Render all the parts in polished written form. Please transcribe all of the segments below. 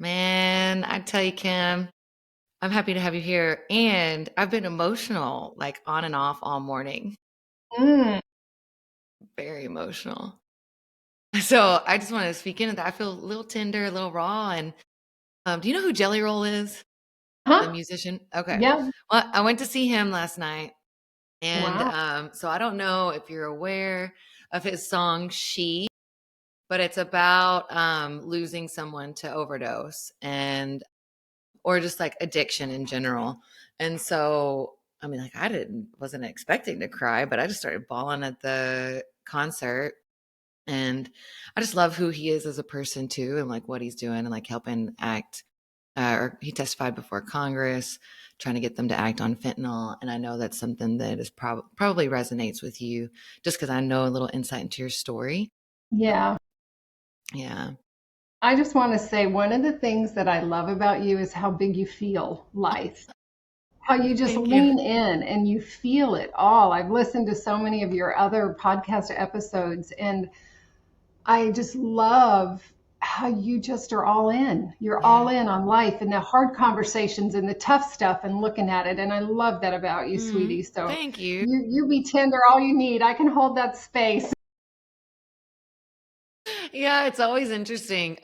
Man, I tell you, Kim, I'm happy to have you here. And I've been emotional, like on and off all morning. Mm. Very emotional. So I just want to speak into that. I feel a little tender, a little raw. And do you know who Jelly Roll is? The Huh? musician? Okay. Yeah. Well, I went to see him last night. And Wow. so I don't know if you're aware of his song She, but it's about losing someone to overdose and or just like addiction in general. And so, I mean, like wasn't expecting to cry, but I just started bawling at the concert. And I just love who he is as a person too, and like what he's doing and like helping act. Or he testified before Congress, trying to get them to act on fentanyl. And I know that's something that is probably resonates with you, just because I know a little insight into your story. Yeah. Yeah, I just want to say one of the things that I love about you is how big you feel life. How you just thank you. lean in and you feel it all. I've listened to so many of your other podcast episodes and I just love how you just are all in. You're all Yeah. in on life and the hard conversations and the tough stuff and looking at it. And I love that about you, sweetie. So Thank you. you be tender all you need. I can hold that space. Yeah, it's always interesting.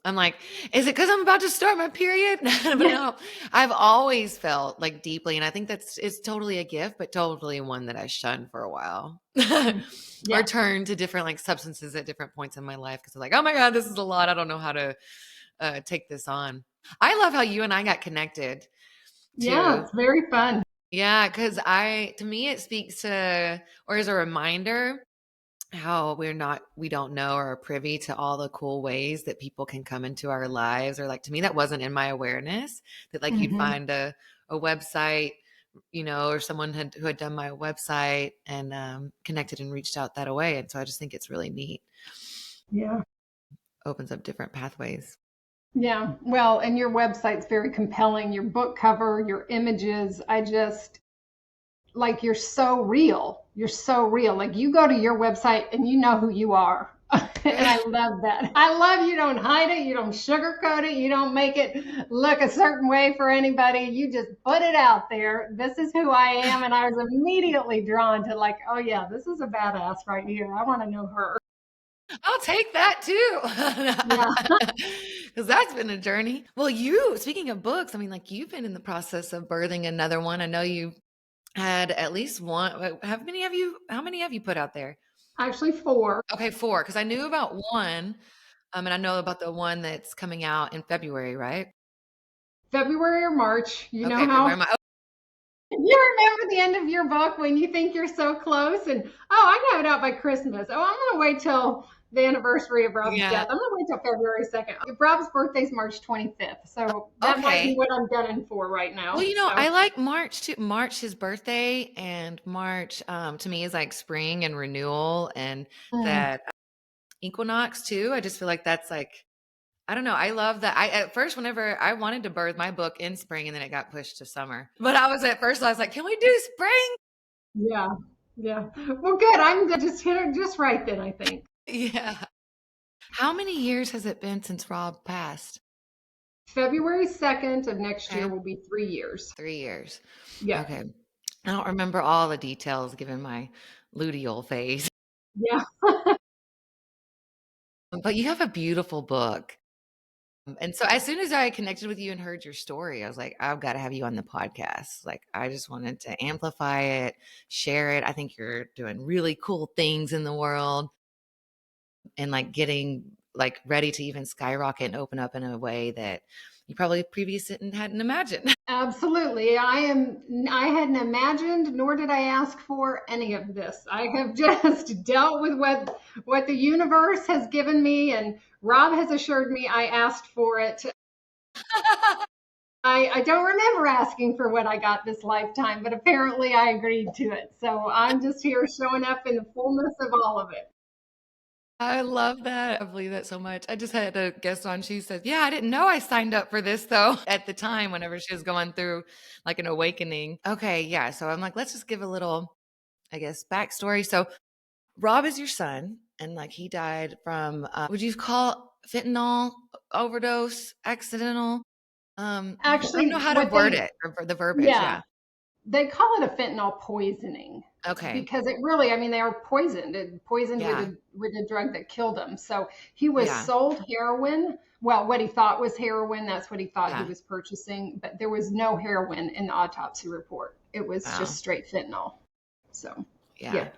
I'm like, is it because I'm about to start my period? But Yeah. no, I've always felt like deeply, and I think it's totally a gift, but totally one that I shunned for a while, or Yeah. turned to different like substances at different points in my life because I'm like, oh my god, this is a lot. I don't know how to take this on. I love how you and I got connected Yeah, too. it's very fun. Yeah, because to me, it speaks to, or as a reminder how we don't know or are privy to all the cool ways that people can come into our lives, or like to me that wasn't in my awareness that like you'd Hmm. find a website, or someone who had done my website and connected and reached out that way. And so I just think it's really neat. Yeah. Opens up different pathways. Yeah. Well, and your website's very compelling. Your book cover, your images, I just like you're so real. You're so real. Like you go to your website and you know who you are. And I love that. I love you don't hide it, you don't sugarcoat it, you don't make it look a certain way for anybody. You just put it out there. This is who I am. And I was immediately drawn to like, oh yeah, this is a badass right here. I want to know her. I'll take that Yeah. too. Because that's been a journey. Well, speaking of books, I mean, like you've been in the process of birthing another one. I know you had at least one. How many have you put out there? Actually four. Okay, 4, because I knew about one, and I know about the one that's coming out in February, right? February or March. You know Okay, how February. you remember the end of your book when you think you're so close and I can have it out by Christmas. Oh, I'm gonna wait till the anniversary of Rob's Yeah. death. I'm gonna wait till February 2nd. Rob's birthday's March 25th. So that might be Okay. what I'm gunning for right Well, now. So I like March too. March, his birthday, and March, to me is like spring and renewal, and mm, that equinox too. I just feel like that's like, I don't know. I love that. At first, whenever I wanted to birth my book in spring, and then it got pushed to summer. But I was like, can we do spring? yeah. Yeah. Well good. I'm gonna just hit it just right then, I think. Yeah. How many years has it been since Rob passed? February 2nd of next year Okay. will be 3 years. 3 years. Yeah. Okay. I don't remember all the details given my luteal phase, Yeah. but you have a beautiful book. And so as soon as I connected with you and heard your story, I was like, I've got to have you on the podcast. Like, I just wanted to amplify it, share it. I think you're doing really cool things in the world and like getting like ready to even skyrocket and open up in a way that you probably previously hadn't imagined. Absolutely. I hadn't imagined nor did I ask for any of this. I have just dealt with what the universe has given me and Rob has assured me I asked for it. I don't remember asking for what I got this lifetime, but apparently I agreed to it. So I'm just here showing up in the fullness of all of it. I love that. I believe that so much. I just had a guest on. She said, yeah, I didn't know I signed up for this though at the time whenever she was going through like an awakening. Okay. Yeah. So I'm like, let's just give a little, I guess, backstory. So Rob is your son, and like he died from, would you call fentanyl overdose, accidental. I don't know Actually, how to word it or the verbiage. yeah, Yeah. they call it a fentanyl poisoning Okay. because it really, I mean, they are poisoned with Yeah. a drug that killed him. So he was Yeah. sold heroin. Well, what he thought was heroin, that's what he thought he Yeah. was purchasing, but there was no heroin in the autopsy report. It was just Wow. straight fentanyl. So, Yeah. yeah.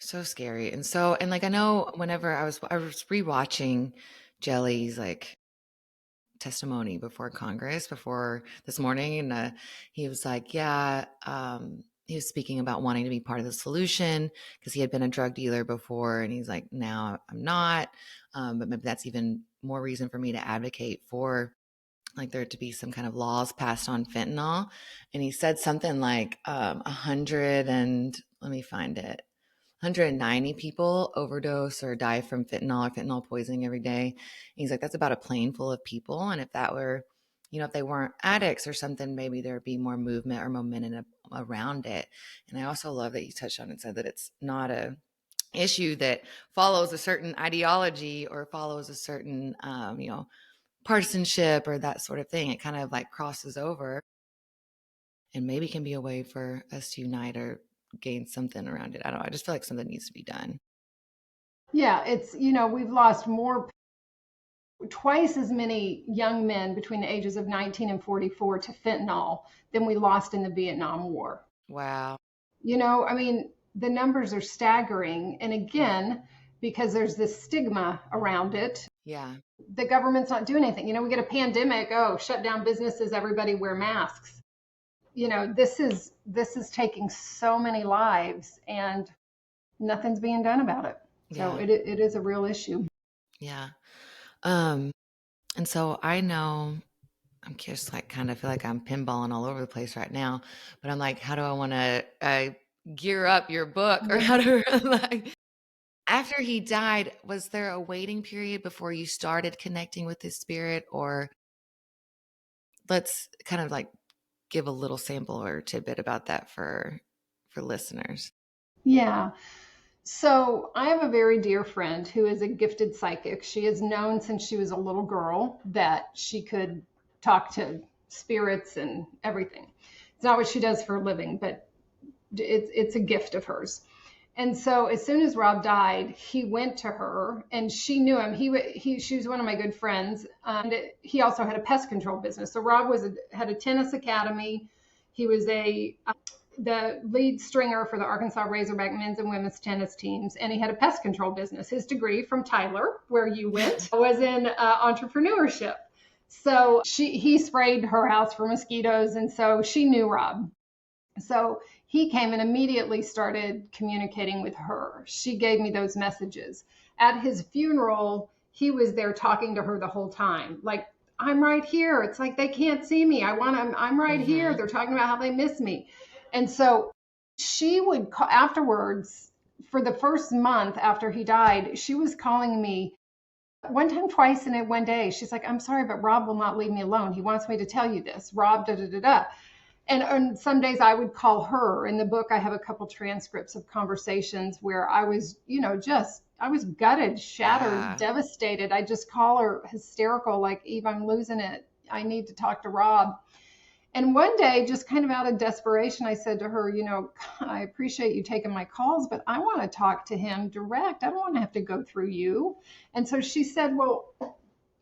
So scary. And like I know whenever I was rewatching Jelly's like testimony before Congress before this morning, and he was like, yeah, he was speaking about wanting to be part of the solution because he had been a drug dealer before, and he's like, now I'm not, but maybe that's even more reason for me to advocate for like there to be some kind of laws passed on fentanyl. And he said something like 100 and let me find it. 190 people overdose or die from fentanyl or fentanyl poisoning every day. And he's like, that's about a plane full of people. And if that were, if they weren't addicts or something, maybe there'd be more movement or momentum around it. And I also love that you touched on and said that it's not a issue that follows a certain ideology or follows a certain, partisanship or that sort of thing. It kind of like crosses over and maybe can be a way for us to unite or gain something around it. I don't know. I just feel like something needs to be done. Yeah, it's, we've lost twice as many young men between the ages of 19 and 44 to fentanyl than we lost in the Vietnam War. Wow. I mean, the numbers are staggering. And Yeah. again, because there's this stigma around it, Yeah. the government's not doing anything. We get a pandemic, oh, shut down businesses, everybody wear masks. This is taking so many lives and nothing's being done about it. So Yeah. it is a real issue. Yeah. And so I know I'm just like kind of feel like I'm pinballing all over the place right now, but I'm like, how do I want to gear up your book or how to like after he died, was there a waiting period before you started connecting with his spirit or let's kind of like give a little sample or tidbit about that for listeners. Yeah. So I have a very dear friend who is a gifted psychic. She has known since she was a little girl that she could talk to spirits and everything. It's not what she does for a living, but it's a gift of hers. And so as soon as Rob died, he went to her and she knew him. She was one of my good friends. And he also had a pest control business. So Rob had a tennis academy. He was the lead stringer for the Arkansas Razorback men's and women's tennis teams. And he had a pest control business. His degree from Tyler, where you went, was in entrepreneurship. So he sprayed her house for mosquitoes. And so she knew Rob. So he came and immediately started communicating with her. She gave me those messages. At his funeral, he was there talking to her the whole time. Like, I'm right here. It's like they can't see me. I'm right here. They're talking about how they miss me. And so she would call afterwards, for the first month after he died, she was calling me one time, twice in one day. She's like, I'm sorry, but Rob will not leave me alone. He wants me to tell you this. Rob, da da da da. And some days I would call her. In the book, I have a couple transcripts of conversations where I was, I was gutted, shattered, Yeah. devastated. I just call her hysterical, like, Eve, I'm losing it. I need to talk to Rob. And one day, just kind of out of desperation, I said to her, I appreciate you taking my calls, but I want to talk to him direct. I don't want to have to go through you. And so she said, well,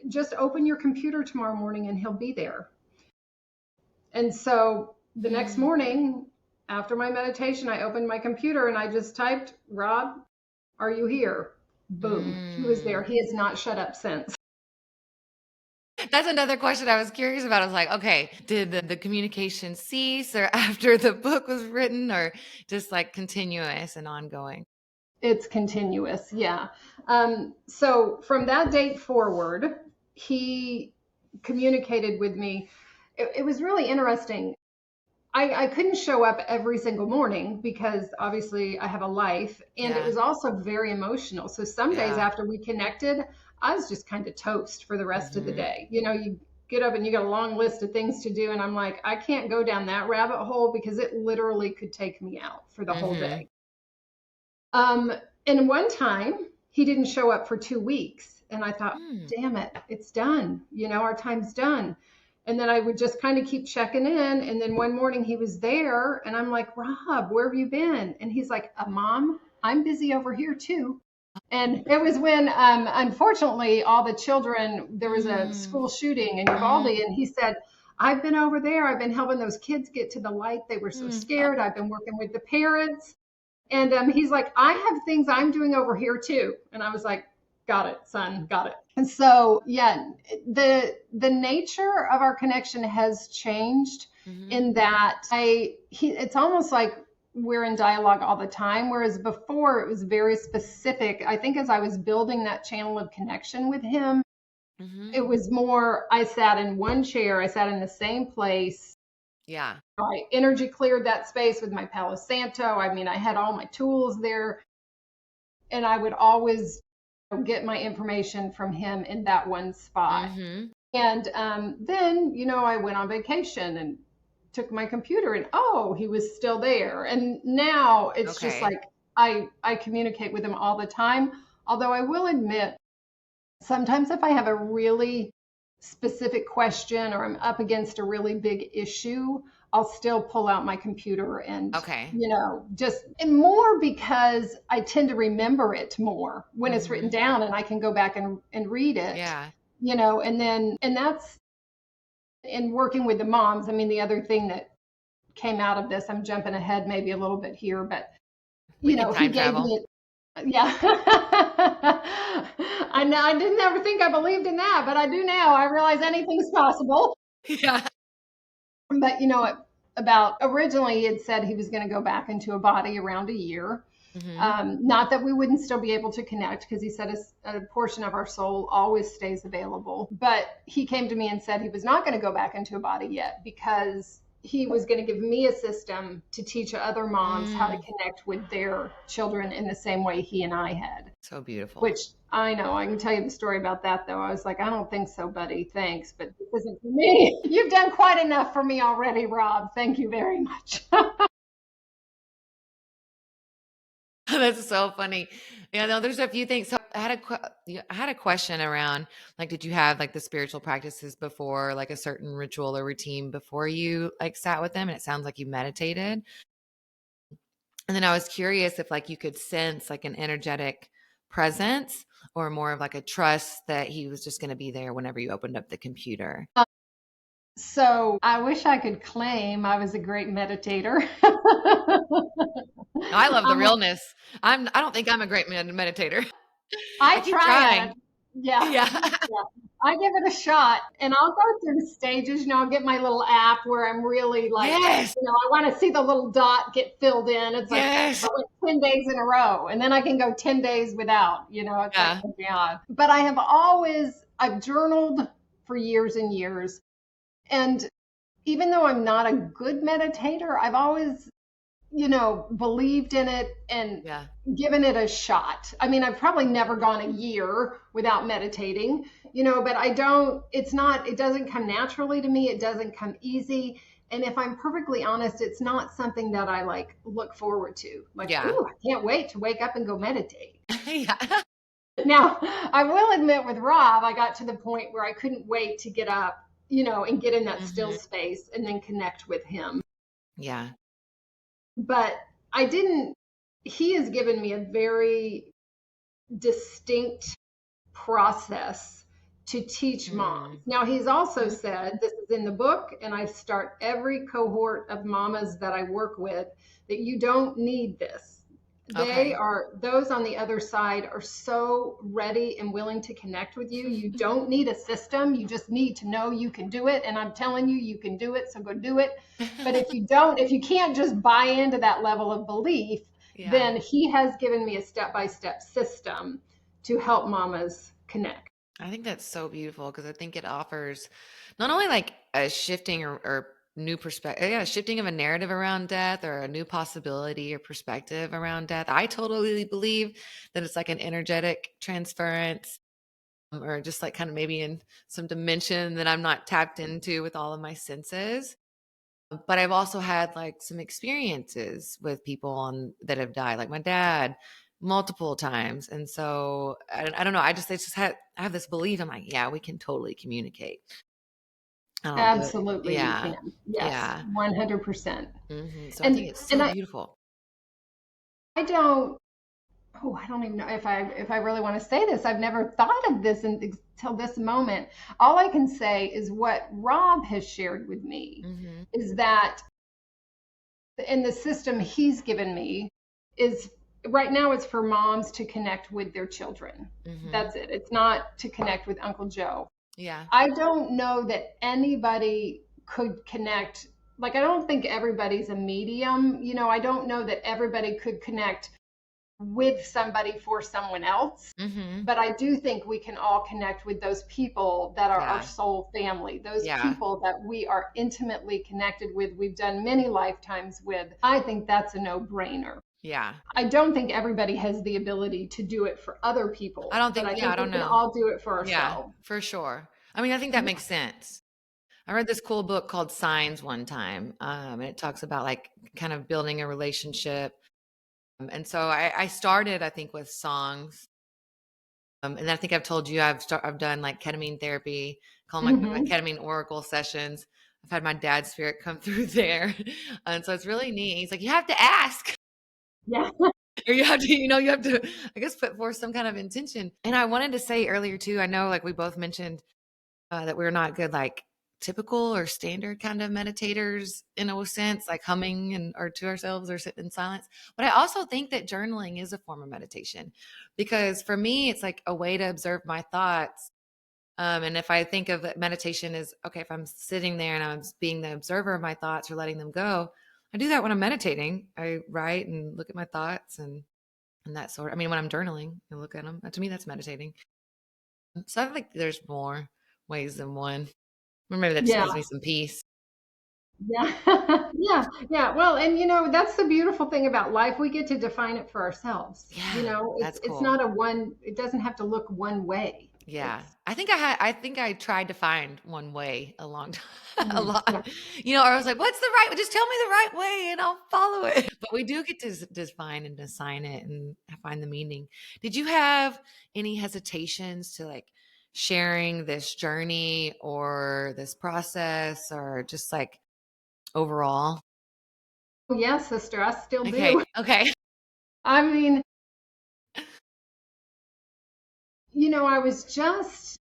just open your computer tomorrow morning and he'll be there. And so the next morning, after my meditation, I opened my computer and I just typed, Rob, are you here? Boom. He was there. He has not shut up since. That's another question I was curious about. I was like, okay, did the communication cease or after the book was written or just like continuous and ongoing? It's continuous. Yeah. So from that date forward, he communicated with me. It was really interesting. I couldn't show up every single morning because obviously I have a life and it Yeah. was also very emotional. So some days Yeah. after we connected, I was just kind of toast for the rest of the Mm-hmm. day. You get up and you got a long list of things to do. And I'm like, I can't go down that rabbit hole because it literally could take me out for the whole Mm-hmm. day. Um, and one time he didn't show up for 2 weeks. And I thought, Mm. damn it, it's done. Our time's done. And then I would just kind of keep checking in. And then one morning he was there and I'm like, Rob, where have you been? And he's like, Mom, I'm busy over here too. And it was when, unfortunately, all the children, there was a Mm. school shooting in Mm. Uvalde, and he said, I've been over there. I've been helping those kids get to the light. They were so Mm. scared. I've been working with the parents. And he's like, I have things I'm doing over here too. And I was like, got it, son, got it. And so, yeah, the nature of our connection has changed Mm-hmm. in that it's almost like we're in dialogue all the time, whereas before it was very specific. I think as I was building that channel of connection with him, Mm-hmm. it was more, I sat in one chair, I sat in the same place. Yeah. I energy cleared that space with my Palo Santo. I mean, I had all my tools there, and I would always get my information from him in that one spot. Mm-hmm. And then, I went on vacation and took my computer, and oh, he was still there. And now it's just Okay. like I communicate with him all the time. Although I will admit, sometimes if I have a really specific question or I'm up against a really big issue, I'll still pull out my computer and, Okay. just and more because I tend to remember it more when it's written Mm-hmm. down and I can go back and read it, Yeah. and that's in working with the moms. I mean, the other thing that came out of this, I'm jumping ahead maybe a little bit here, but We can he time gave travel. me yeah. I know I didn't ever think I believed in that, but I do now. I realize anything's possible. Yeah. But about originally he had said he was going to go back into a body around a year. Mm-hmm. Not that we wouldn't still be able to connect, because he said a portion of our soul always stays available. But he came to me and said he was not going to go back into a body yet, because he was going to give me a system to teach other moms how to Mm. connect with their children in the same way he and I had. So beautiful. Which I know, I can tell you the story about that though. I was like, I don't think so, buddy. Thanks, but this isn't for me. You've done quite enough for me already, Rob. Thank you very much. That's so funny. Yeah, no, there's a few things. So I had a question around, like, did you have like the spiritual practices before, like a certain ritual or routine before you like sat with them? And it sounds like you meditated. And then I was curious if like you could sense like an energetic presence or more of like a trust that he was just going to be there whenever you opened up the computer. So I wish I could claim I was a great meditator. I love the I'm a, realness. I don't think I'm a great meditator. I I keep try it. trying. Yeah. Yeah. Yeah. I give it a shot, and I'll go through stages. I'll get my little app where I'm really like, Yes. I want to see the little dot get filled in. It's like Yes. I went 10 days in a row, and then I can go 10 days without. It's like, Yeah. yeah. But I've journaled for years and years. And even though I'm not a good meditator, I've always believed in it and Yeah. given it a shot. I mean, I've probably never gone a year without meditating, but it doesn't come naturally to me. It doesn't come easy. And if I'm perfectly honest, it's not something that I like look forward to. Like, Yeah. ooh, I can't wait to wake up and go meditate. Yeah. Now, I will admit with Rob, I got to the point where I couldn't wait to get up, and get in that still Hmm. space and then connect with him. Yeah. But I didn't, he has given me a very distinct process to teach moms. Mm. Now, he's also Mhm. said, this is in the book, and I start every cohort of mamas that I work with, that you don't need this. Okay. Those on the other side are so ready and willing to connect with you. You don't need a system. You just need to know you can do it. And I'm telling you, you can do it. So go do it. But if you can't just buy into that level of belief, Yeah. then he has given me a step-by-step system to help mamas connect. I think that's so beautiful because I think it offers not only like a shifting or new perspective, yeah, shifting of a narrative around death or a new possibility or perspective around death. I totally believe that it's like an energetic transference, or just like kind of maybe in some dimension that I'm not tapped into with all of my senses. But I've also had like some experiences with people that have died, like my dad multiple times. And so I don't know. I have this belief. I'm like, yeah, we can totally communicate. I don't do it. Absolutely, you Yeah. can. Yes, Yeah. 100%. So I think And it's and so beautiful. I don't. Oh, I don't even know if I really want to say this. I've never thought of this until this moment. All I can say is what Rob has shared with me Mm-hmm. is that in the system he's given me is right now it's for moms to connect with their children. Mm-hmm. That's it. It's not to connect with Uncle Joe. Yeah. I don't know that anybody could connect. Like, I don't think everybody's a medium. I don't know that everybody could connect with somebody for someone else. Mm-hmm. But I do think we can all connect with those people that are our Yeah. soul family, those Yeah. people that we are intimately connected with, we've done many lifetimes with. I think that's a no brainer. Yeah. I don't think everybody has the ability to do it for other I people, don't but think, I yeah, I think we don't can know. all do it for Yeah, ourselves. for sure. I mean, I think that makes sense. I read this cool book called Signs one time, and it talks about like kind of building a relationship. And so I started, I think, with songs. And I think I've told you I've done like ketamine therapy, call my Mm-hmm. ketamine oracle sessions. I've had my dad's spirit come through there, and so it's really neat. He's like, you have to ask, Yeah. or you have to, you have to, I guess, put forth some kind of intention. And I wanted to say earlier too. I know, like we both mentioned that we're not good, like typical or standard kind of meditators in a sense, like humming and or to ourselves or sitting in silence. But I also think that journaling is a form of meditation because for me, it's like a way to observe my thoughts. And if I think of meditation as okay, if I'm sitting there and I'm being the observer of my thoughts or letting them go, I do that when I'm meditating. I write and look at my thoughts and that sort. I mean, when I'm journaling and look at them, to me, that's meditating. So I think there's more ways than one. Or maybe that just Yeah. gives me some peace. Yeah. Yeah. Yeah. Well, and that's the beautiful thing about life. We get to define it for ourselves. Yeah, It's that's it's cool. not it doesn't have to look one way. Yeah. It's I think I tried to find one way a long time, a yeah. lot. Or I was like, what's the right way? Just tell me the right way and I'll follow it. But we do get to define and design it and find the meaning. Did you have any hesitations to like sharing this journey or this process or just like overall? Oh, yeah, sister, I still Okay. do. Okay. I mean, I was just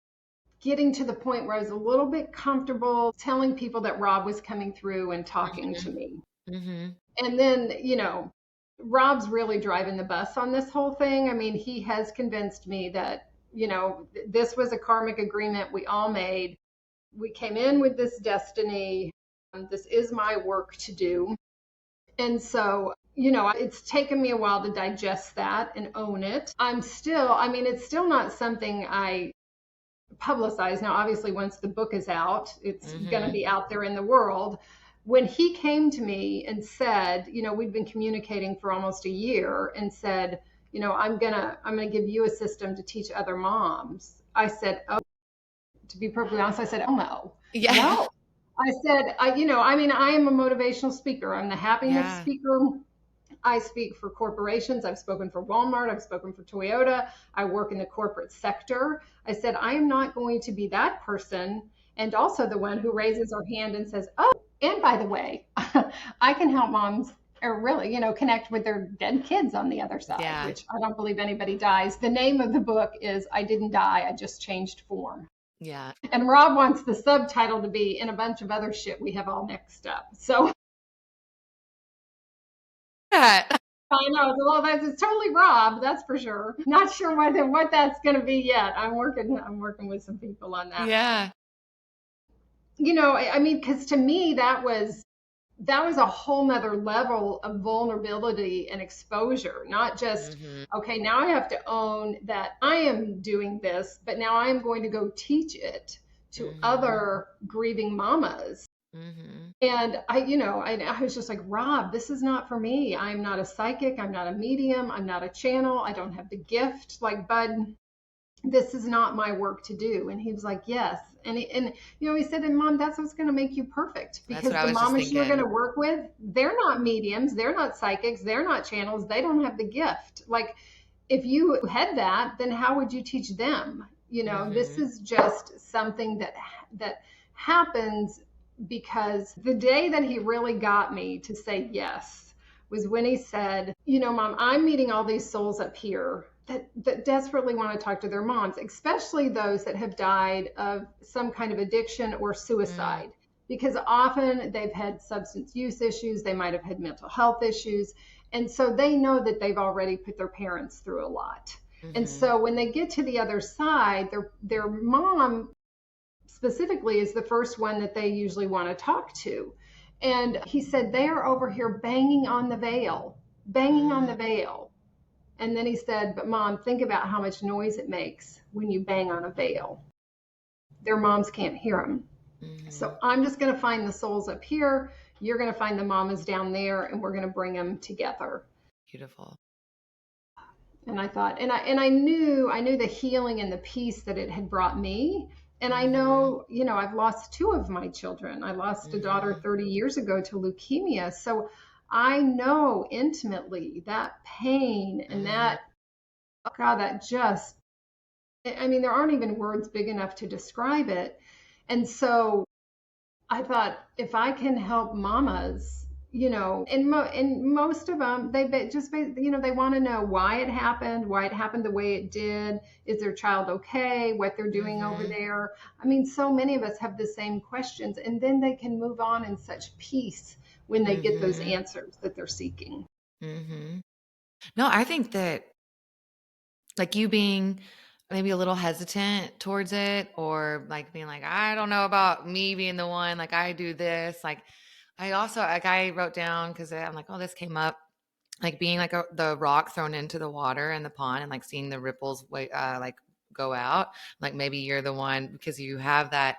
getting to the point where I was a little bit comfortable telling people that Rob was coming through and talking to me. Mm-hmm. And then, Rob's really driving the bus on this whole thing. I mean, he has convinced me that, this was a karmic agreement we all made. We came in with this destiny. This is my work to do. And so, it's taken me a while to digest that and own it. It's still not something I publicize. Now, obviously, once the book is out, it's going to Mm-hmm. be out there in the world. When he came to me and said, we'd been communicating for almost a year and said, I'm gonna give you a system to teach other moms. I said, oh, to be perfectly honest, I said, oh Yeah. no. I said, I am a motivational speaker. I'm the happiness Yeah. speaker. I speak for corporations. I've spoken for Walmart. I've spoken for Toyota. I work in the corporate sector. I said, I am not going to be that person and also the one who raises her hand and says, oh, and by the way, I can help moms or really, connect with their dead kids on the other side, Yeah. which I don't believe anybody dies. The name of the book is I Didn't Die, I Just Changed Form. Yeah. And Rob wants the subtitle to be in a bunch of other shit we have all mixed up. So Yeah. I know it's totally Rob, that's for sure. Not sure what that's going to be yet. I'm working with some people on that. Yeah. Because to me that was a whole nother level of vulnerability and exposure. Not just Mm-hmm. okay, now I have to own that I am doing this, but now I am going to go teach it to Mm-hmm. other grieving mamas. Mm-hmm. And I was just like, Rob, this is not for me. I'm not a psychic. I'm not a medium. I'm not a channel. I don't have the gift. Like, Bud, this is not my work to do. And he was like, yes. And he said, and Mom, that's what's going to make you perfect That's what because I the was just mamas you're going thinking. to work with, they're not mediums. They're not psychics. They're not channels. They don't have the gift. Like, if you had that, then how would you teach them? This Mm-hmm. is just something that happens, because the day that he really got me to say yes was when he said, Mom, I'm meeting all these souls up here that desperately want to talk to their moms, especially those that have died of some kind of addiction or Mm-hmm. suicide, because often they've had substance use issues, they might have had mental health issues, and so they know that they've already put their parents through a lot. And Mm-hmm. so when they get to the other side, their mom specifically is the first one that they usually want to talk to. And he said, they are over here banging on the veil, banging on the veil. And then he said, but Mom, think about how much noise it makes when you bang on a veil. Their moms can't hear them. Mm-hmm. So I'm just going to find the souls up here. You're going to find the mamas down there, and we're going to bring them together. Beautiful. And I thought, and I knew the healing and the peace that it had brought me. And I Mm-hmm. know, I've lost two of my children. I lost a daughter Mm-hmm. 30 years ago to leukemia. So I know intimately that pain and Mm-hmm. that, oh God, that just, I mean, there aren't even words big enough to describe it. And so I thought, if I can help mamas, and most of them, they want to know why it happened the way it did. Is their child okay? What they're doing over Mm-hmm. there? I mean, so many of us have the same questions, and then they can move on in such peace when they get those Mm-hmm. answers that they're seeking. Mm-hmm. No, I think that like you being maybe a little hesitant towards it, or like being like, I don't know about me being the one, like I do this. Like I also, like I wrote down, because I'm like, oh, this came up, like being like the rock thrown into the water in the pond and like seeing the ripples like go out. Like maybe you're the one, because you have that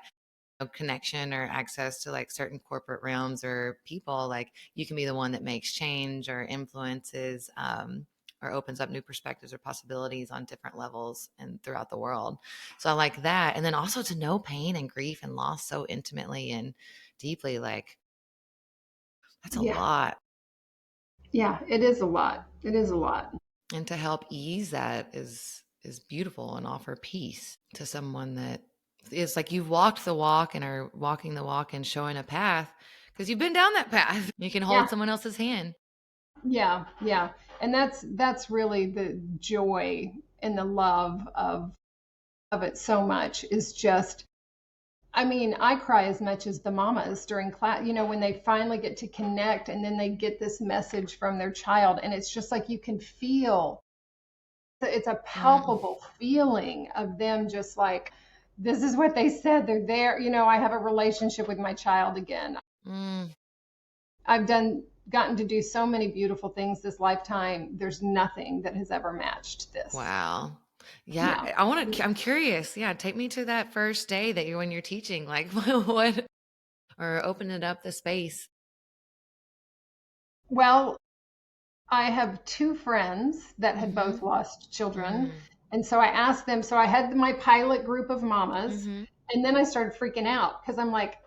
connection or access to like certain corporate realms or people, like you can be the one that makes change or influences or opens up new perspectives or possibilities on different levels and throughout the world. So I like that. And then also to know pain and grief and loss so intimately and deeply, like that's a Yeah, lot. yeah, it is a lot. It is a lot. And to help ease that is beautiful and offer peace to someone that is like you've walked the walk and are walking the walk and showing a path because you've been down that path. You can hold Yeah, someone else's hand. yeah, yeah. And that's really the joy and the love of it so much, is just, I mean, I cry as much as the mamas during class, when they finally get to connect and then they get this message from their child. And it's just like you can feel, it's a Mm, palpable feeling of them just like, this is what they said. They're there. I have a relationship with my child again. mm, I've gotten to do so many beautiful things this lifetime. There's nothing that has ever matched this. wow. Yeah, Yeah. I want to. I'm curious. Yeah, take me to that first day that you're when you're teaching. Like what, or opening up the space. Well, I have two friends that had both Mm-hmm. lost children. Mm, And so I asked them, so I had my pilot group of mamas, mm-hmm. and then I started freaking out because I'm like,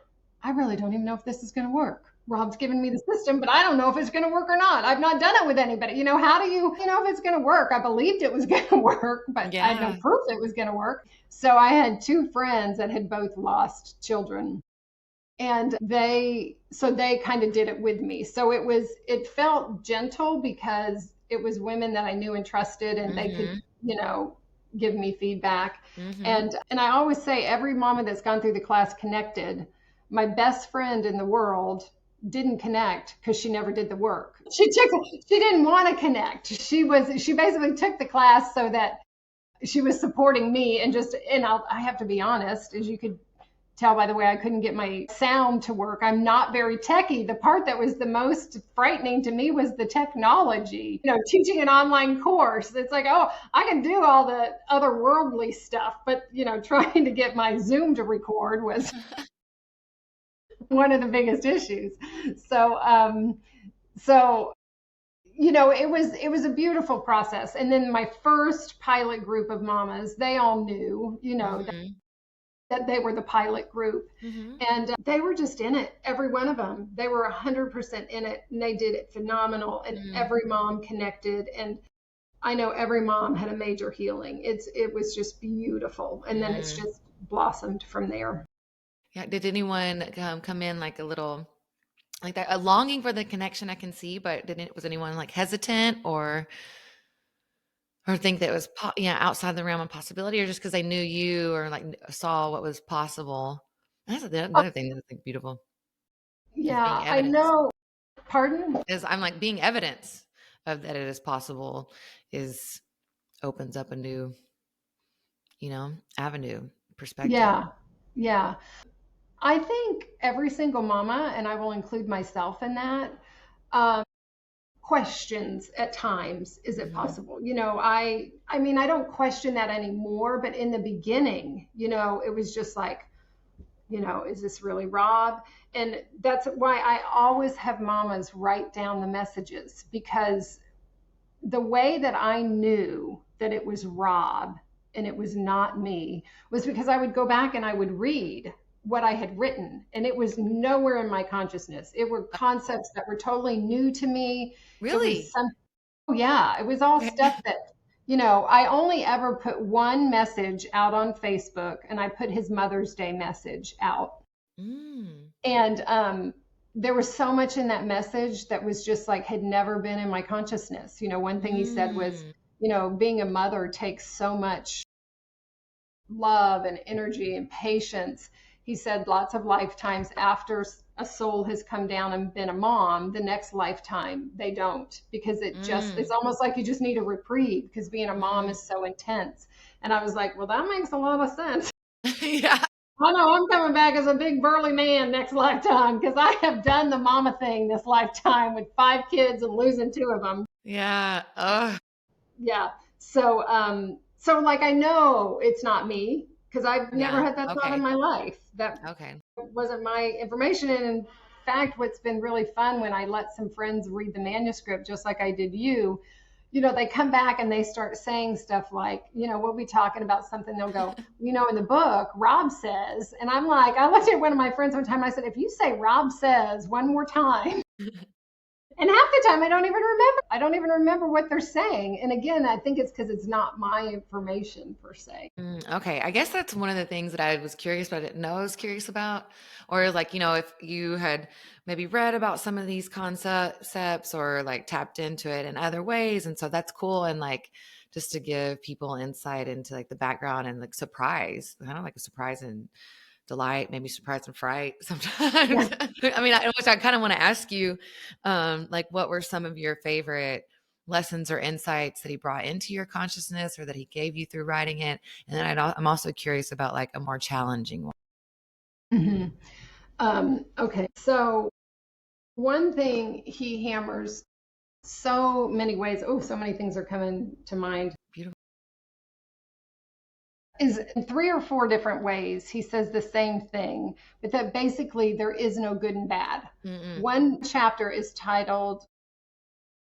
I really don't even know if this is going to work. Rob's given me the system, but I don't know if it's going to work or not. I've not done it with anybody. How do you know if it's going to work? I believed it was going to work, but I had no Yeah. proof it was going to work. So I had two friends that had both lost children, and they kind of did it with me. So it felt gentle because it was women that I knew and trusted, and they could, Mm-hmm. give me feedback. Mm-hmm. And I always say, every mama that's gone through the class connected. My best friend in the world didn't connect because she never did the work. She didn't want to connect. She basically took the class so that she was supporting me, I have to be honest, as you could tell by the way I couldn't get my sound to work. I'm not very techy. The part that was the most frightening to me was the technology. Teaching an online course. It's like, oh, I can do all the otherworldly stuff, but trying to get my Zoom to record was one of the biggest issues. So, it was a beautiful process. And then my first pilot group of mamas, they all knew, Mm-hmm. that they were the pilot group. Mm-hmm. And they were just in it, every one of them. They were 100% in it, and they did it phenomenal. And Mm-hmm. every mom connected. And I know every mom had a major healing. It was just beautiful, and then it's Mm. just blossomed from there. Yeah. Did anyone come in like a little like that, a longing for the connection I can see, but was anyone like hesitant or think that it was yeah, outside the realm of possibility, or just because they knew you or like saw what was possible? That's another thing that I think beautiful is being Yeah, I evidence. know. Pardon? Is I'm like being evidence of that it is possible is opens up a new, avenue, perspective. Yeah, yeah. I think every single mama, and I will include myself in that, um, questions at times, is it Hmm. possible? I mean, I don't question that anymore, but in the beginning, it was just like, is this really Rob? And that's why I always have mamas write down the messages, because the way that I knew that it was Rob and it was not me was because I would go back and I would read what I had written, and it was nowhere in my consciousness. It were concepts that were totally new to me. It was Really? some, oh yeah, it was all Okay. stuff that, I only ever put one message out on Facebook, and I put his Mother's Day message out. Mm. And there was so much in that message that was just like had never been in my consciousness. One thing he said was, Mm. being a mother takes so much love and energy and patience. He said lots of lifetimes after a soul has come down and been a mom, the next lifetime they don't, because it's Mm. almost like you just need a reprieve because being a mom Mm. is so intense. And I was like, well, that makes a lot of sense. Yeah. I know I'm coming back as a big burly man next lifetime because I have done the mama thing this lifetime with 5 kids and losing 2 of them. Yeah. Oh, Yeah. So like I know it's not me because I've never yeah. had that thought in Okay. my life. That Okay. wasn't my information. And in fact, what's been really fun when I let some friends read the manuscript, just like I did you, they come back and they start saying stuff like, we'll be talking about something. They'll go, in the book, Rob says, and I'm like, I looked at one of my friends one time. And I said, if you say Rob says one more time, and half the time I don't even remember what they're saying. And again, I think it's because it's not my information per se. Okay. I guess that's one of the things that I was curious, but I didn't know I was curious about. Or like, if you had maybe read about some of these concepts or like tapped into it in other ways. And so that's cool. And like, just to give people insight into like the background and like surprise, kind of like a surprise and delight, maybe surprise and fright Yeah. sometimes. I mean, which I kind of want to ask you, like, what were some of your favorite lessons or insights that he brought into your consciousness or that he gave you through writing it? And then I'm also curious about like a more challenging one. Hmm. Okay. So one thing he hammers so many ways. Oh, so many things are coming to mind. Beautiful. Is in 3 or 4 different ways he says the same thing, but that basically there is no good and bad. Mm-mm. One chapter is titled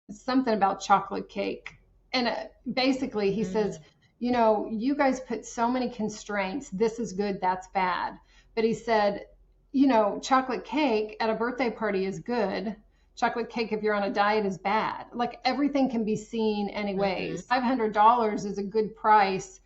something about chocolate cake. And basically, he says, Mm. you guys put so many constraints. This is good, that's bad. But he said, chocolate cake at a birthday party is good. Chocolate cake, if you're on a diet, is bad. Like everything can be seen Mm-hmm. anyways. $500 is a good price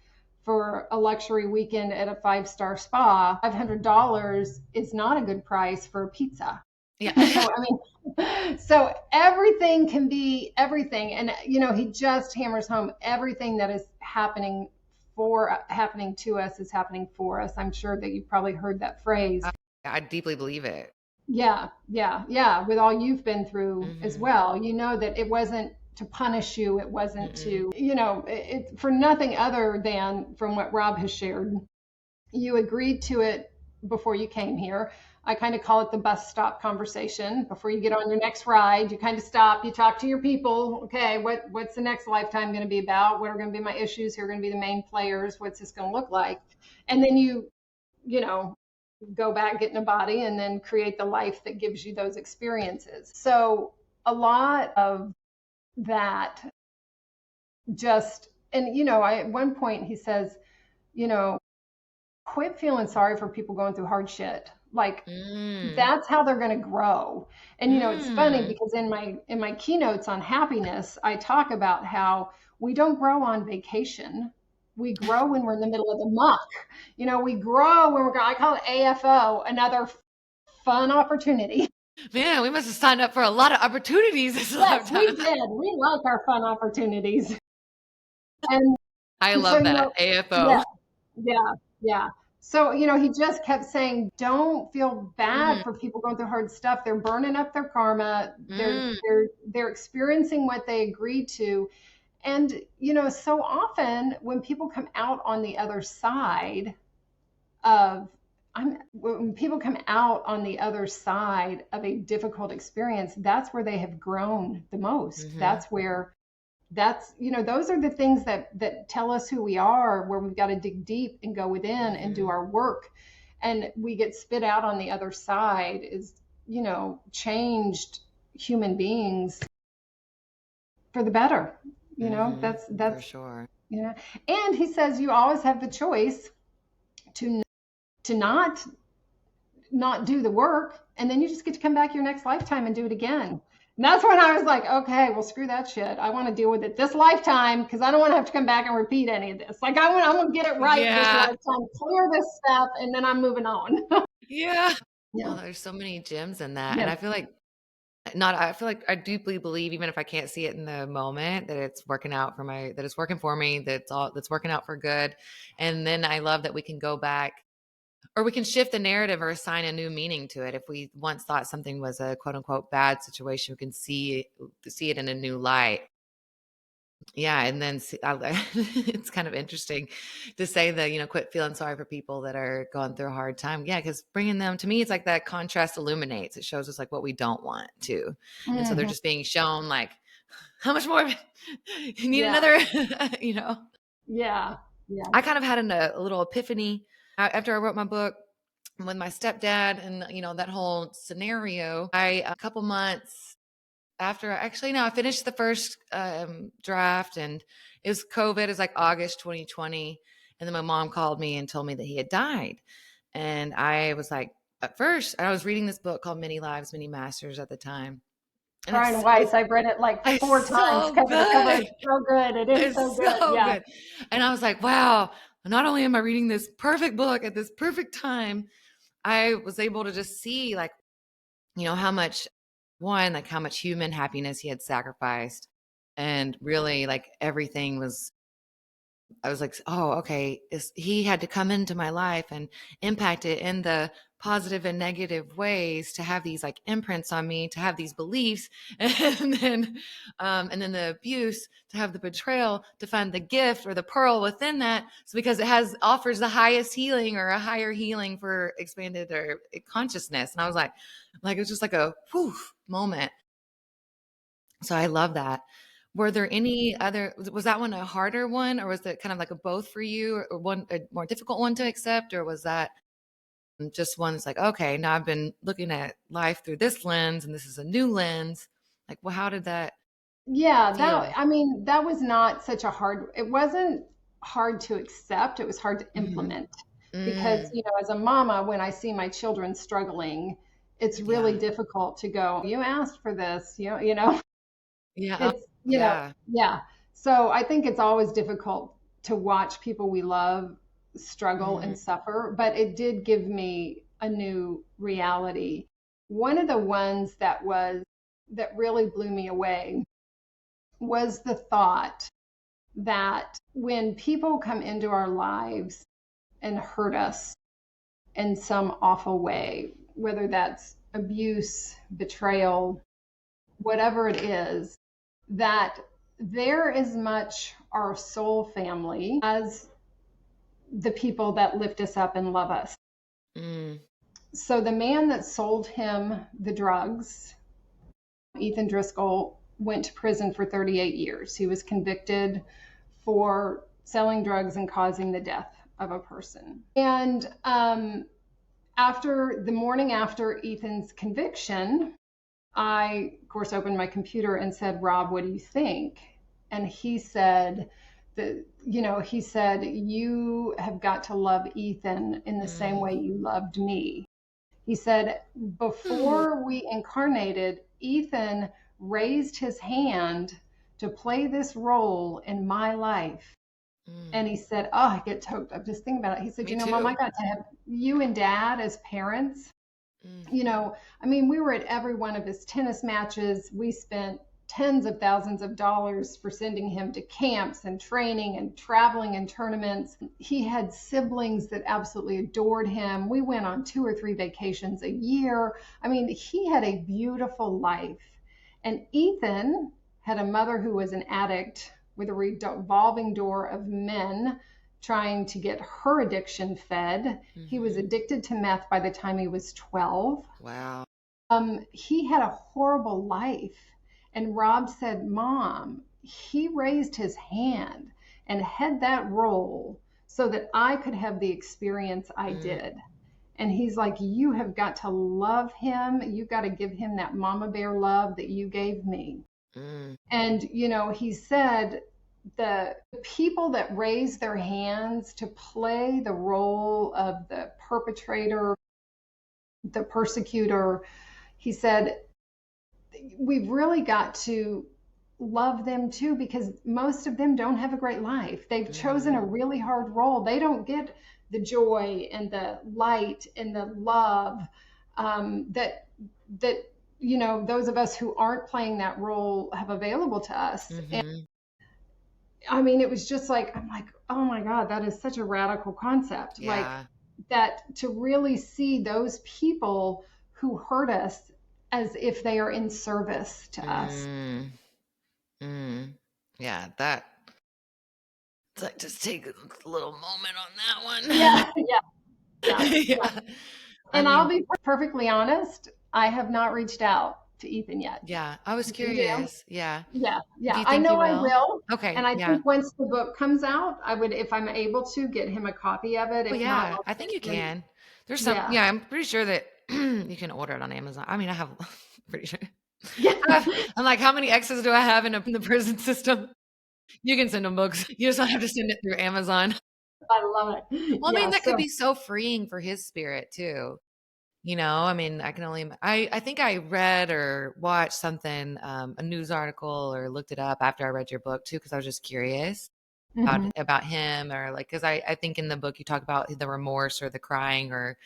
for a luxury weekend at a 5-star spa. $500 is not a good price for a pizza. Yeah. I mean, so everything can be everything. And, he just hammers home everything that is happening to us is happening for us. I'm sure that you've probably heard that phrase. I deeply believe it. Yeah, yeah, yeah. With all you've been through as Mm-hmm. well, you know that it wasn't to punish you. It wasn't Mm-mm. to, for nothing other than from what Rob has shared. You agreed to it before you came here. I kind of call it the bus stop conversation. Before you get on your next ride, you kind of stop, you talk to your people. Okay, what's the next lifetime going to be about? What are going to be my issues? Who are going to be the main players? What's this going to look like? And then you know, go back, get in a body, and then create the life that gives you those experiences. So a lot of that just, and at one point he says, you know, quit feeling sorry for people going through hard shit. Like Mm. that's how they're going to grow. And it's funny Mm. because in my keynotes on happiness, I talk about how We don't grow on vacation. We grow when we're in the middle of the muck. We grow when I call it AFO, another fun opportunity. Man, we must have signed up for a lot of opportunities this Yes, we lifetime. did. We like our fun opportunities. And I so, love that. yeah, AFO. yeah, yeah. So, he just kept saying, don't feel bad Mhm. for people going through hard stuff. They're burning up their karma. They're Mm. they're they're experiencing what they agreed to. And, so often when people come out on the other side of when people come out on the other side of a difficult experience, that's where they have grown the most. Mhm. Those are the things that tell us who we are, where we've got to dig deep and go within and do Mhm. our work. And we get spit out on the other side is, changed human beings for the better. Mhm. For That's sure. you know. And he says you always have the choice to to not do the work, and then you just get to come back your next lifetime and do it again. And that's when I was like, okay, well, screw that shit. I want to deal with it this lifetime because I don't want to have to come back and repeat any of this. Like, I'm going to get it right this Yeah. lifetime, clear this stuff, and then I'm moving on. Yeah. Yeah. Oh, there's so many gems in that. And Yeah. I feel like I deeply believe, even if I can't see it in the moment, that it's working out that it's working for me, that's working out for good. And then I love that we can go back, or we can shift the narrative or assign a new meaning to it. If we once thought something was a quote unquote bad situation, we can see it in a new light. Yeah, and then it's kind of interesting to say that, quit feeling sorry for people that are going through a hard time. Yeah, because bringing them to me, it's like that contrast illuminates. It shows us like what we don't want to, and so they're Hmm. just being shown like how much more you need Yeah. another. you know, Yeah. Yeah. I kind of had a little epiphany after I wrote my book with my stepdad, and that whole scenario. A couple months after, actually, no, I finished the first draft, and it was COVID. It was like August 2020. And then my mom called me and told me that he had died. And I was like, at first, I was reading this book called Many Lives, Many Masters at the time. And Brian Weiss, I've read it like it's 4 times so cover to cover. good. It's so good. It is so It's good. so Yeah. good. And I was like, wow, not only am I reading this perfect book at this perfect time, I was able to just see like, how much like how much human happiness he had sacrificed. And really like everything was, I was like, oh, okay. He had to come into my life and impact it in the positive and negative ways, to have these like imprints on me, to have these beliefs, and then the abuse, to have the betrayal, to find the gift or the pearl within that. So because it offers the highest healing or a higher healing for expanded or consciousness. And I was like, it's just like a whew moment. So I love that. Were there any other, was that one a harder one, or was it kind of like a both for you, or one a more difficult one to accept, or was that just one that's like, okay, now I've been looking at life through this lens and this is a new lens. Like, well, how did that Yeah, feel? that was not such a hard, it wasn't hard to accept, it was hard to Hmm. implement. Because, Mm, as a mama, when I see my children struggling, it's really yeah. difficult to go, you asked for this, Yeah. it's, Yeah. yeah. So I think it's always difficult to watch people we love struggle Hmm. and suffer, but it did give me a new reality. One of the ones that really blew me away was the thought that when people come into our lives and hurt us in some awful way, whether that's abuse, betrayal, whatever it is, that they're as much our soul family as the people that lift us up and love us. Mm, So the man that sold him the drugs, Ethan Driscoll, went to prison for 38 years. He was convicted for selling drugs and causing the death of a person. And after the morning after Ethan's conviction, I, of course, opened my computer and said, Rob, what do you think? And he said, you have got to love Ethan in the same mm. way you loved me. He said, Ooh. before we incarnated, Ethan raised his hand to play this role in my life. Mm. And he said, oh, I get choked up just thinking about it. He said, Me Mom, I too. got to have you and Dad as parents. Mm. I mean, we were at every one of his tennis matches. We spent tens of thousands of dollars for sending him to camps and training and traveling and tournaments. He had siblings that absolutely adored him. We went on 2 or 3 vacations a year. I mean, he had a beautiful life. And Ethan had a mother who was an addict with a revolving door of men trying to get her addiction fed. He was Mm-hmm. addicted to meth by the time he was 12. Wow. He had a horrible life. And Rob said, Mom, he raised his hand and had that role so that I could have the experience I Mm. did. And he's like, you have got to love him. You got to give him that mama bear love that you gave me. Mm. And, he said the people that raise their hands to play the role of the perpetrator, the persecutor, he said, we've really got to love them too, because most of them don't have a great life. They've chosen Mm-hmm. a really hard role. They don't get the joy and the light and the love that those of us who aren't playing that role have available to us. And Mm-hmm. I mean, it was just like, I'm like, oh my God, that is such a radical concept. Like Yeah. that, to really see those people who hurt us as if they are in service to us. Mm. Mm. Yeah, that it's like just take a little moment on that one. Yeah, yeah, yeah, yeah. Yeah. I And I'll mean, be perfectly honest, I have not reached out to Ethan yet. yeah, I was You do? curious. Yeah. Yeah, Do yeah. you I think know you I will? will. And Okay, I yeah. think once the book comes out, I would, if I'm able to, get him a copy of it. Well, If not, yeah, I'll I think you send him. can. There's some, Yeah. yeah, I'm pretty sure that you can order it on Amazon. I mean, I have pretty sure. Yeah. I'm like, how many exes do I have in the prison system? You can send them books. You just don't have to send it through Amazon. I love it. Well, I mean, Yeah. that could So, be so freeing for his spirit too. I mean, I can only, I think I read or watched something, a news article or looked it up after I read your book too, because I was just curious mhm. about him or like, because I think in the book you talk about the remorse or the crying or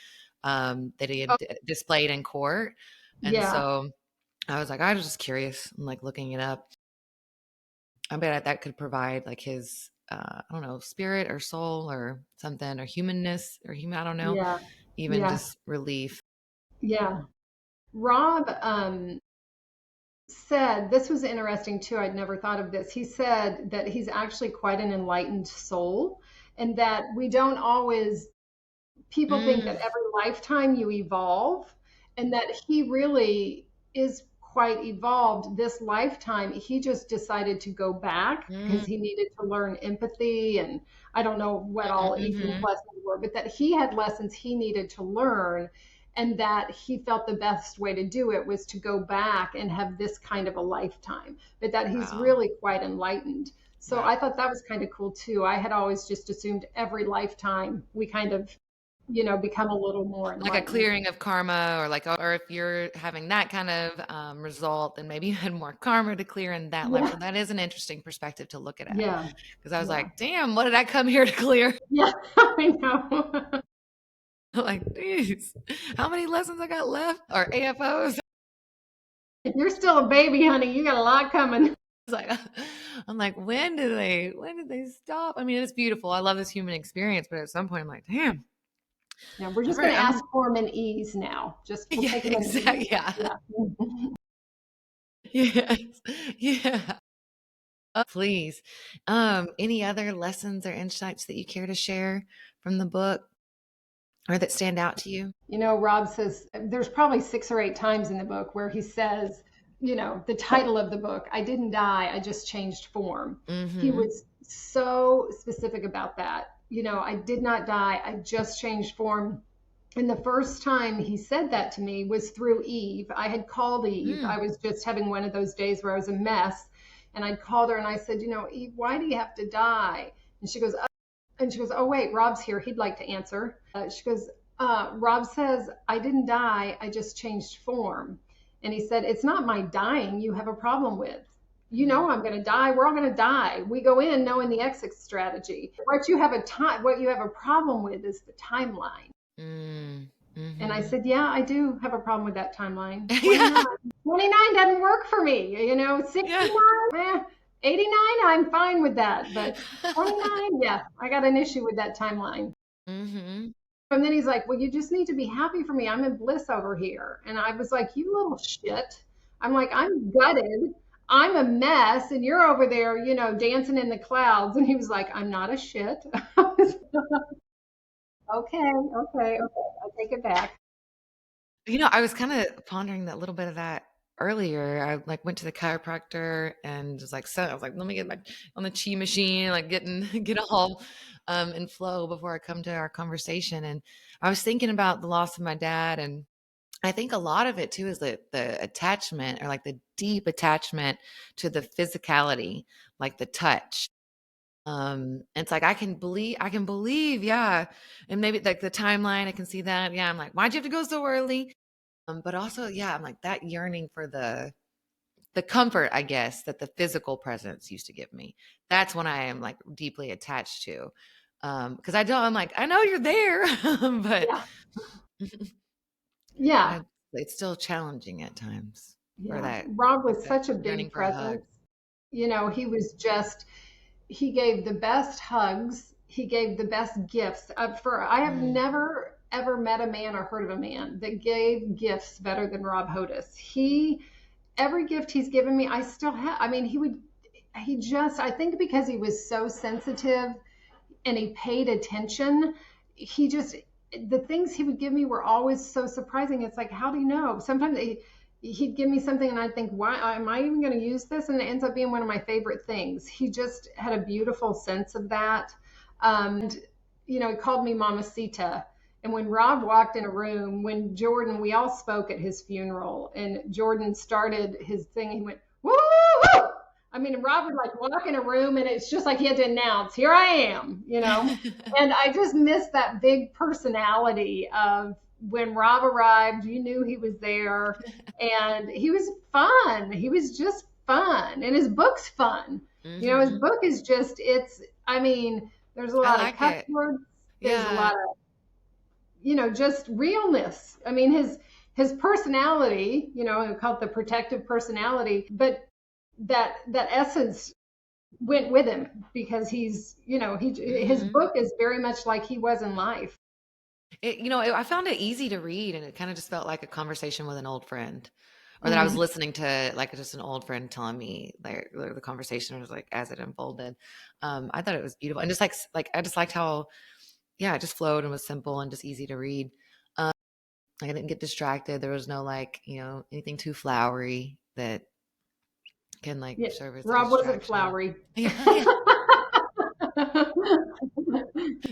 that he had Oh, displayed in court. And yeah. so I was like, I was just curious and like looking it up. I bet that could provide like his, I don't know, spirit or soul or something or humanness or human, I don't know, Yeah. even Yeah. just relief. Yeah. Rob said, this was interesting too. I'd never thought of this. He said that he's actually quite an enlightened soul, and that we don't always, people think Mm, that every lifetime you evolve, and that he really is quite evolved this lifetime. He just decided to go back mm, because he needed to learn empathy, and I don't know what all Ethan's mm-hmm. lessons were, but that he had lessons he needed to learn, and that he felt the best way to do it was to go back and have this kind of a lifetime, but that he's Wow. really quite enlightened. So Wow. I thought that was kind of cool too. I had always just assumed every lifetime we kind of, become a little more Like a enlightened. clearing of karma or like, or if you're having that kind of result, then maybe you had more karma to clear in that life. Yeah, So that is an interesting perspective to look at it. yeah, Because I was yeah, like, damn, what did I come here to clear? yeah. I know. Like, geez, how many lessons I got left or AFOs? You're still a baby, honey. You got a lot coming. It's like, I'm like, when did they stop? I mean, it's beautiful. I love this human experience, but at some point I'm like, damn, Yeah, we're I'm just going ready. to ask for them in ease now. Just we'll Yeah, take them in exactly. ease. Yeah. Yeah. Yes. Yeah. Please. Any other lessons or insights that you care to share from the book or that stand out to you? Rob says there's probably 6 or 8 times in the book where he says, the title of the book, I didn't die, I just changed form. He Mm-hmm. was so specific about that. I did not die, I just changed form. And the first time he said that to me was through Eve. I had called Eve. Mm. I was just having one of those days where I was a mess. And I'd called her and I said, Eve, why do you have to die? And she goes, oh, wait, Rob's here. He'd like to answer. She goes, Rob says, I didn't die. I just changed form. And he said, it's not my dying you have a problem with. You know I'm going to die. We're all going to die. We go in knowing the exit strategy. What you have a problem with is the timeline. And I Mm-hmm. said, yeah, I do have a problem with that timeline. Yeah. 29 doesn't work for me. 69, Yeah. 89, I'm fine with that. But 29, yeah, I got an issue with that timeline. Mm-hmm. And then he's like, well, you just need to be happy for me. I'm in bliss over here. And I was like, you little shit. I'm like, I'm gutted. I'm a mess. And you're over there, dancing in the clouds. And he was like, I'm not a shit. Okay, okay, okay. I take it back. I was kind of pondering that little bit of that earlier. I like went to the chiropractor and was like, so I was like, let me get my on the chi machine, like get all in flow before I come to our conversation. And I was thinking about the loss of my dad, and I think a lot of it too is the attachment or like the deep attachment to the physicality, like the touch. It's like I can believe, yeah. And maybe like the timeline, I can see that. Yeah, I'm like, why'd you have to go so early? But also, yeah, I'm like that yearning for the comfort, I guess, that the physical presence used to give me. That's when I am like deeply attached to. Because I'm like, I know you're there, but Yeah. Yeah. it's still challenging at times for Yeah. that, Rob like was that such a yearning big for a hug. presence. He gave the best hugs. He gave the best gifts. I have Mm, never ever met a man or heard of a man that gave gifts better than Rob Hodous. Every gift he's given me, I still have. I mean, I think because he was so sensitive and he paid attention, he just, the things he would give me were always so surprising. It's like, how do you know? Sometimes he'd give me something and I'd think, why am I even going to use this? And it ends up being one of my favorite things. He just had a beautiful sense of that. And, he called me Mamacita. And when Rob walked in a room, we all spoke at his funeral, and Jordan started his thing, he went, woo, woo. I mean, Rob would like walk in a room and it's just like he had to announce, here I am. And I just miss that big personality of when Rob arrived, you knew he was there, and he was fun. He was just fun. And his book's fun. His hmm book is just, I mean, there's a I lot of like cuss it. words. There's a Yeah, lot of, just realness. I mean, his personality, we call it the protective personality, but that essence went with him because his hmm book is very much like he was in life. I found it easy to read, and it kind of just felt like a conversation with an old friend, or that I was Mm, listening to like just an old friend telling me like the conversation was like as it unfolded. I thought it was beautiful, and just like I just liked how, yeah, it just flowed and was simple and just easy to read. Um, like I didn't get distracted. There was no like anything too flowery that can like yeah, serve as a Rob wasn't distraction. flowery. Yeah, yeah.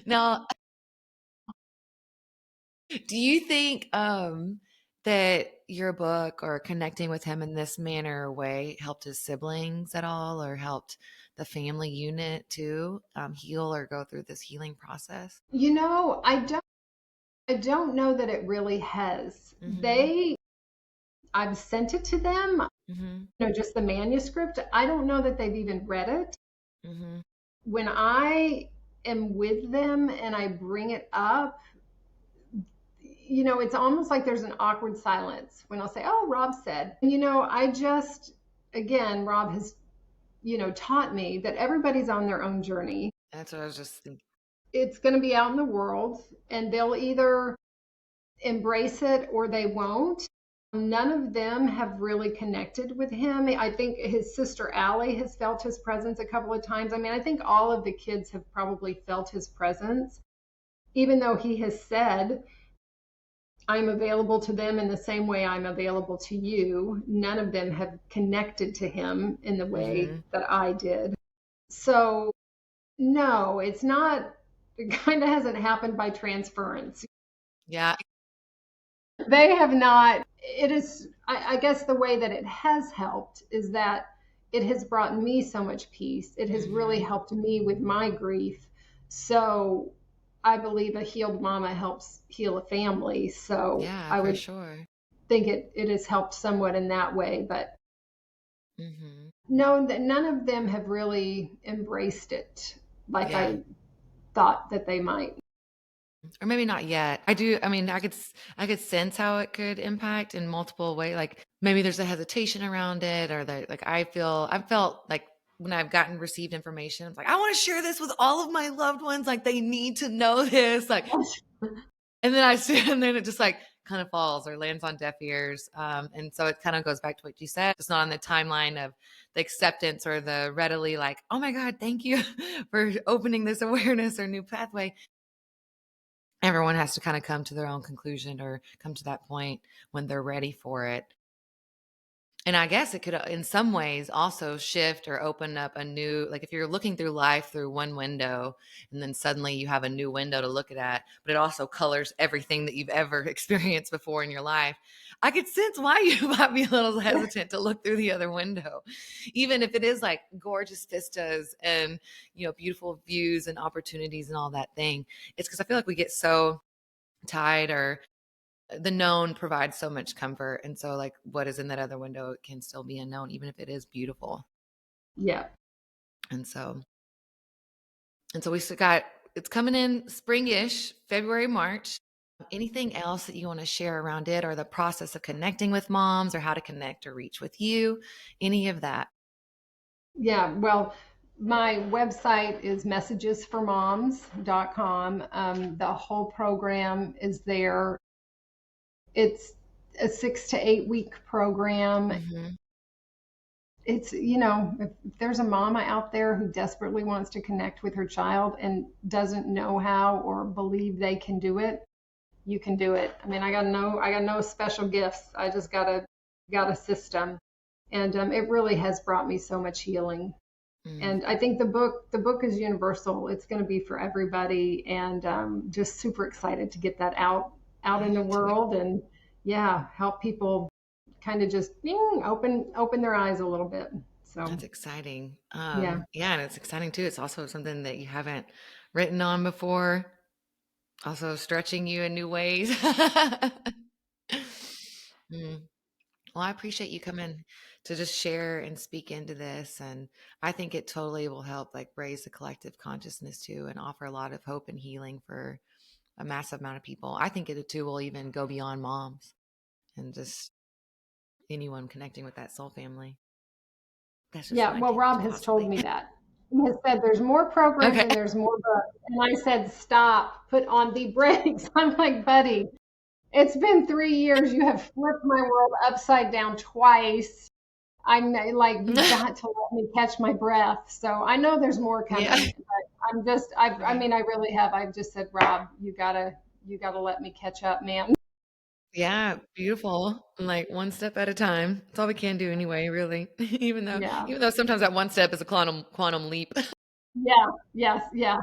Now, do you think that your book or connecting with him in this manner or way helped his siblings at all, or helped the family unit to heal or go through this healing process? you know, I don't I don't know that it really has. Mm-hmm. I've sent it to them, Mm-hmm. just the manuscript. I don't know that they've even read it. Mm-hmm. When I am with them and I bring it up, it's almost like there's an awkward silence when I'll say, "Oh, Rob said." Again, Rob has, taught me that everybody's on their own journey. That's what I was just thinking. It's going to be out in the world, and they'll either embrace it or they won't. None of them have really connected with him. I think his sister Allie has felt his presence a couple of times. I mean, I think all of the kids have probably felt his presence, even though he has said, I'm available to them in the same way I'm available to you. None of them have connected to him in the way Mm-hmm. that I did. So, no, it's not, it kind of hasn't happened by transference. Yeah. They have not. It is, I guess the way that it has helped is that it has brought me so much peace. It has really Mm-hmm. helped me with my grief. So I believe a healed mama helps heal a family. So Yeah, I for would sure. think it has helped somewhat in that way. But Mm-hmm. No, none of them have really embraced it like Yeah. I thought that they might. Or maybe not yet. I do. I mean, I could sense how it could impact in multiple ways. Like maybe there's a hesitation around it, or that like I felt like when I've gotten received information, it's like I want to share this with all of my loved ones. Like they need to know this. Like, and then I see, and then it just like kind of falls or lands on deaf ears. And so it kind of goes back to what you said. It's not on the timeline of the acceptance or the readily like, oh my God, thank you for opening this awareness or new pathway. Everyone has to kind of come to their own conclusion or come to that point when they're ready for it. And I guess it could, in some ways, also shift or open up a new, like if you're looking through life through one window and then suddenly you have a new window to look at, but it also colors everything that you've ever experienced before in your life. I could sense why you might be a little hesitant to look through the other window, even if it is like gorgeous vistas and, beautiful views and opportunities and all that thing. It's because I feel like we get so tied or the known provides so much comfort. And so like what is in that other window can still be unknown, even if it is beautiful. Yeah. And so, we still got, it's coming in springish, February, March. Anything else that you want to share around it or the process of connecting with moms or how to connect or reach with you? Any of that? Yeah. Well, my website is messagesformoms.com. The whole program is there. It's a 6 to 8 week program. Mm-hmm. It's, if there's a mama out there who desperately wants to connect with her child and doesn't know how or believe they can do it, you can do it. I mean, I got no special gifts. I just got a system, and it really has brought me so much healing. Mm, And I think the book is universal. It's going to be for everybody, and just super excited to get that out I in the am too. world, and yeah, help people kind of just open their eyes a little bit. So That's exciting. yeah, Yeah, and it's exciting too. It's also something that you haven't written on before, also stretching you in new ways. Mm. Well, I appreciate you coming to just share and speak into this. And I think it totally will help like raise the collective consciousness too and offer a lot of hope and healing for a massive amount of people. I think it too will even go beyond moms and just anyone connecting with that soul family. That's just yeah. my Well, opinion, Rob has told possibly. me that. He has said there's more programs Okay. and there's more books, and I said stop, put on the brakes. I'm like, buddy, it's been 3 years. You have flipped my world upside down twice. I know, like, you've got to let me catch my breath. So I know there's more Yeah. coming, but I Right. mean, I really have. I've just said, Rob, you gotta let me catch up, man. Yeah, beautiful. Like one step at a time. That's all we can do anyway, really. Yeah. Even though sometimes that one step is a quantum leap. Yeah. Yes. Yeah.